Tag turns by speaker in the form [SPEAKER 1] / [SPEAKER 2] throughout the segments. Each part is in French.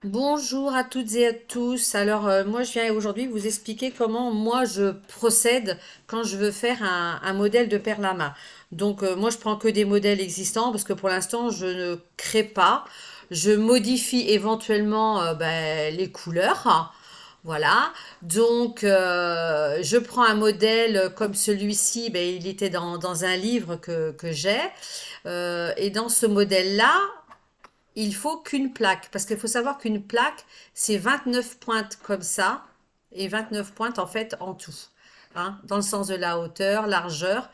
[SPEAKER 1] Bonjour à toutes et à tous. Alors, moi, je viens aujourd'hui vous expliquer comment moi je procède quand je veux faire un modèle de perle à main. Donc, moi, je prends que des modèles existants parce que pour l'instant, je ne crée pas. Je modifie éventuellement les couleurs. Voilà. Donc, je prends un modèle comme celui-ci. Ben, il était dans un livre que j'ai. Et dans ce modèle-là, il faut qu'une plaque, parce qu'il faut savoir qu'une plaque, c'est 29 pointes comme ça, et 29 pointes en fait en tout, hein, dans le sens de la hauteur, largeur.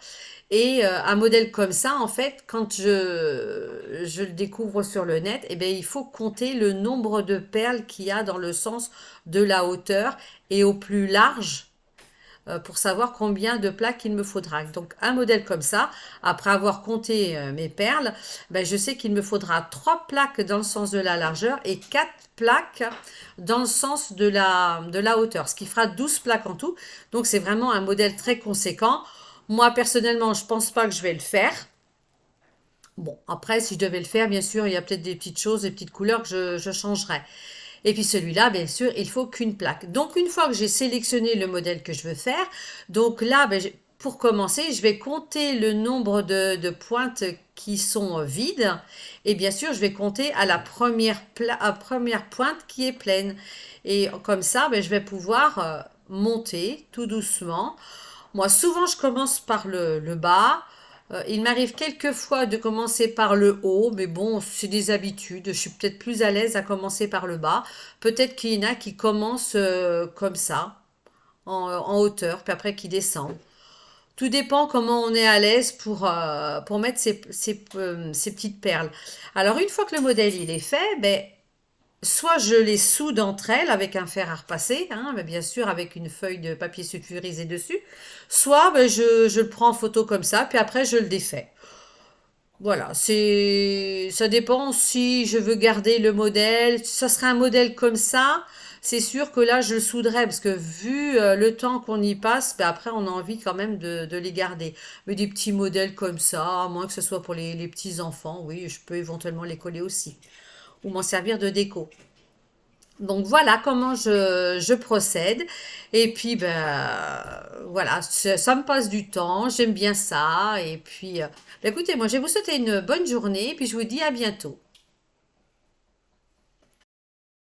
[SPEAKER 1] Et un modèle comme ça, en fait, quand je le découvre sur le net, eh bien, il faut compter le nombre de perles qu'il y a dans le sens de la hauteur et au plus large pour savoir combien de plaques il me faudra. Donc un modèle comme ça, après avoir compté mes perles, ben, je sais qu'il me faudra 3 plaques dans le sens de la largeur et 4 plaques dans le sens de la hauteur, ce qui fera 12 plaques en tout. Donc c'est vraiment un modèle très conséquent. Moi personnellement, je pense pas que je vais le faire. Bon, après, si je devais le faire, bien sûr, il y a peut-être des petites choses, des petites couleurs que je changerais. Et puis celui-là, bien sûr, il faut qu'une plaque. Donc une fois que j'ai sélectionné le modèle que je veux faire, donc là, pour commencer, je vais compter le nombre de pointes qui sont vides. Et bien sûr, je vais compter à la première pointe qui est pleine. Et comme ça, je vais pouvoir monter tout doucement. Moi, souvent, je commence par le bas. Il m'arrive quelquefois de commencer par le haut, mais bon, c'est des habitudes. Je suis peut-être plus à l'aise à commencer par le bas. Peut-être qu'il y en a qui commencent comme ça, en hauteur, puis après qui descendent. Tout dépend comment on est à l'aise pour mettre ces petites perles. Alors, une fois que le modèle il est fait, soit je les soude entre elles avec un fer à repasser, hein, mais bien sûr avec une feuille de papier sulfurisé dessus, soit je le prends en photo comme ça, puis après je le défais. Voilà, ça dépend si je veux garder le modèle. Ça serait un modèle comme ça. C'est sûr que là, je le souderais parce que vu le temps qu'on y passe, après, on a envie quand même de les garder. Mais des petits modèles comme ça, à moins que ce soit pour les petits enfants, oui, je peux éventuellement les coller aussi. Ou m'en servir de déco. Donc voilà comment je procède. Et puis voilà, ça me passe du temps, j'aime bien ça. Et puis écoutez, moi je vais vous souhaiter une bonne journée et puis je vous dis à bientôt.